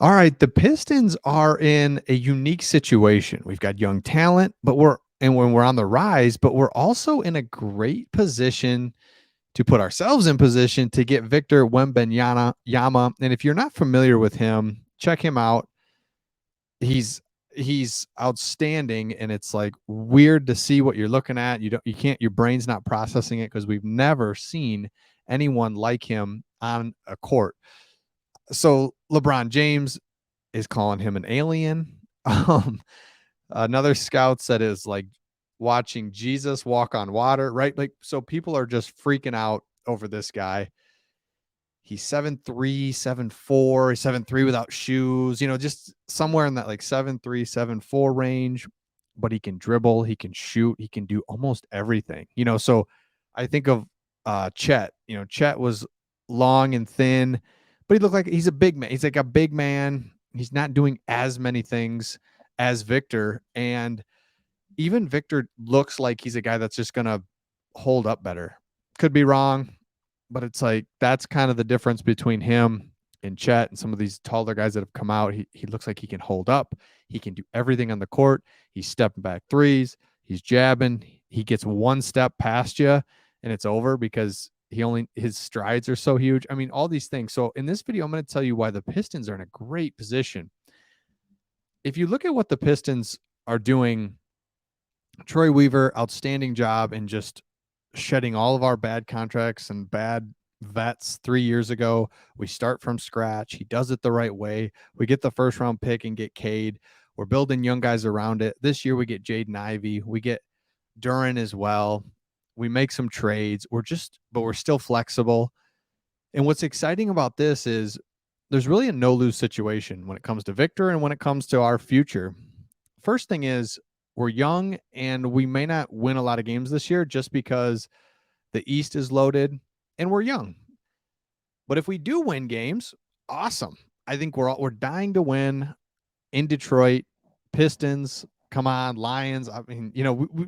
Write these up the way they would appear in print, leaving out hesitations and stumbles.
All right, the Pistons are in a unique situation. We've got young talent, but when we're on the rise, but we're also in a great position to put ourselves in position to get Victor Wembenyama. And if you're not familiar with him, check him out. He's outstanding, and it's like weird to see what you're looking at. You can't, your brain's not processing it because we've never seen anyone like him on a court. So LeBron James is calling him an alien. Um, Another scout said is like watching Jesus walk on water, right? Like, so people are just freaking out over this guy. He's 7'3", 7'4", 7'3" without shoes, just somewhere in that like 7'3", 7'4" range. But he can dribble, he can shoot, he can do almost everything. So I think of Chet. Chet was long and thin, but he looked like he's a big man. He's like a big man. He's not doing as many things as Victor. And even Victor looks like he's a guy that's just gonna hold up better. Could be wrong, but it's like that's kind of the difference between him and Chet and some of these taller guys that have come out. He looks like he can hold up. He can do everything on the court. He's stepping back threes. He's jabbing. He gets one step past you and it's over because his strides are so huge. I mean, all these things. So in this video, I'm going to tell you why the Pistons are in a great position. If you look at what the Pistons are doing, Troy Weaver, outstanding job in just shedding all of our bad contracts and bad vets 3 years ago. We start from scratch. He does it the right way. We get the first round pick and get Cade. We're building young guys around it. This year we get Jaden Ivey. We get Duran as well. We make some trades. But we're still flexible. And what's exciting about this is there's really a no lose situation when it comes to Victor and when it comes to our future. First thing is we're young and we may not win a lot of games this year just because the East is loaded and we're young. But if we do win games, awesome. I think we're dying to win in Detroit. Pistons, come on, Lions. I mean,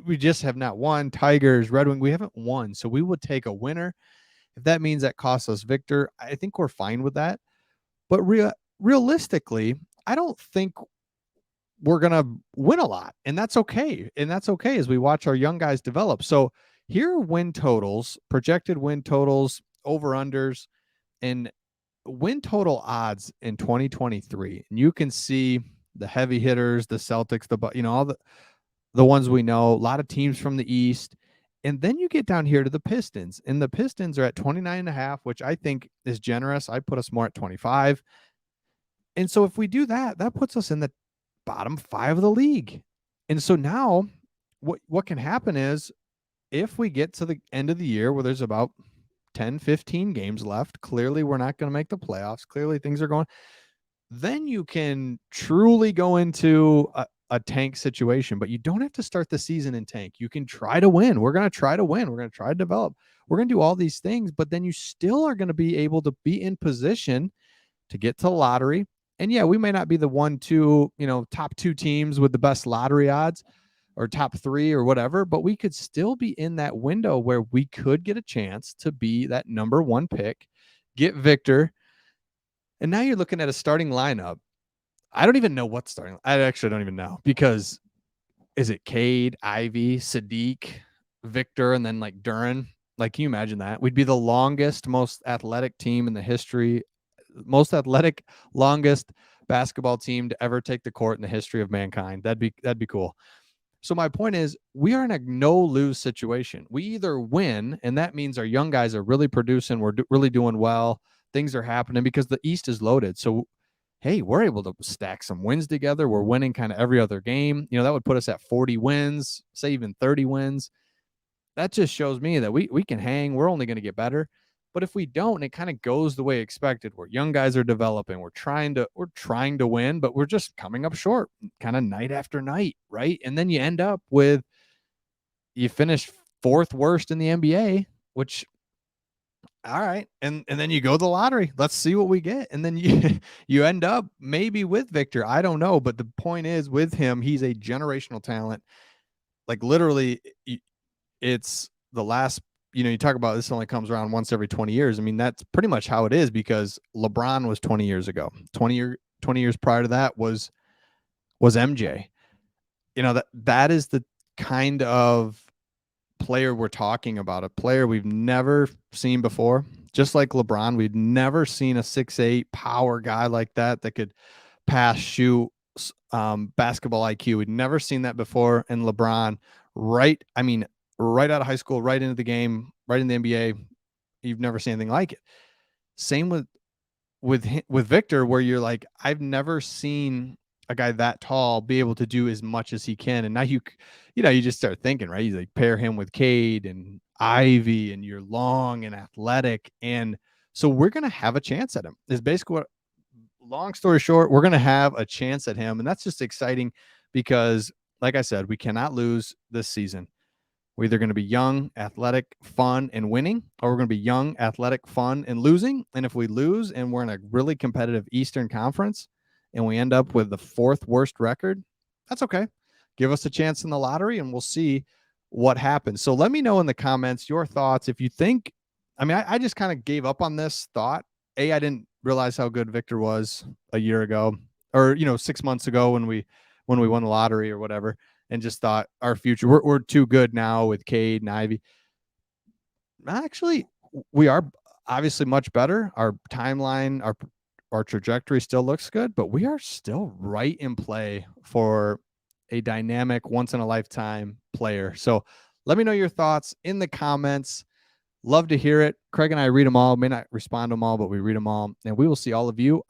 we just have not won. Tigers, Red Wing, we haven't won. So we would take a winner. If that means that costs us Victor, I think we're fine with that. But realistically, I don't think we're going to win a lot. And that's okay. And that's okay as we watch our young guys develop. So here are win totals, projected win totals, over-unders, and win total odds in 2023. And you can see the heavy hitters, the Celtics, all the ones we know, a lot of teams from the East. And then you get down here to the Pistons, and the Pistons are at 29.5, which I think is generous. I put us more at 25. And so if we do that, that puts us in the bottom 5 of the league. And so now what can happen is if we get to the end of the year where there's about 10, 15 games left, clearly we're not going to make the playoffs. Clearly things are going, then you can truly go into a tank situation, but you don't have to start the season in tank. You can try to win. We're going to try to win. We're going to try to develop. We're going to do all these things, but then you still are going to be able to be in position to get to the lottery. And yeah, we may not be the 1-2, top 2 teams with the best lottery odds or top 3 or whatever, but we could still be in that window where we could get a chance to be that number 1 pick, get Victor. And now you're looking at a starting lineup. I don't even know what's starting. I actually don't even know because is it Cade, Ivy, Sadiq, Victor, and then like Duran? Like, can you imagine that? We'd be the longest, most athletic team in the history, most athletic, longest basketball team to ever take the court in the history of mankind. That'd be cool. So my point is, we are in a no-lose situation. We either win, and that means our young guys are really producing. We're really doing well. Things are happening because the East is loaded. So, hey, we're able to stack some wins together. We're winning kind of every other game. That would put us at 40 wins, say even 30 wins. That just shows me that we can hang. We're only going to get better. But if we don't, it kind of goes the way expected. Where young guys are developing, we're trying to win, but we're just coming up short, kind of night after night, right? And then you end up with you finish 4th worst in the NBA, which all right, and then you go to the lottery. Let's see what we get, and then you you end up maybe with Victor. I don't know, but the point is with him, he's a generational talent. Like literally, it's the last, you talk about this only comes around once every 20 years. I mean, that's pretty much how it is because LeBron was 20 years ago. 20 years prior to that was MJ. That is the kind of player we're talking about, a player we've never seen before. Just like LeBron, we'd never seen a 6'8" power guy like that could pass, shoot, basketball IQ. We'd never seen that before. And LeBron, right out of high school, right into the game, right in the NBA, you've never seen anything like it. Same with Victor, where you're like, I've never seen a guy that tall be able to do as much as he can. And now you just start thinking, right? You like pair him with Cade and Ivy, and you're long and athletic. And so we're going to have a chance at him. Is basically what, long story short, we're going to have a chance at him. And that's just exciting because, like I said, we cannot lose this season. We're either going to be young, athletic, fun, and winning, or we're going to be young, athletic, fun, and losing. And if we lose and we're in a really competitive Eastern Conference and we end up with the 4th worst record, that's okay. Give us a chance in the lottery and we'll see what happens. So let me know in the comments your thoughts. If you think, I just kind of gave up on this thought. I didn't realize how good Victor was a year ago, or 6 months ago when we won the lottery or whatever, and just thought our future, we're too good now with Cade and Ivy. Actually, we are obviously much better. Our timeline, our trajectory still looks good, but we are still right in play for a dynamic, once in a lifetime player. So let me know your thoughts in the comments. Love to hear it. Craig and I read them all. May not respond to them all, but we read them all. And we will see all of you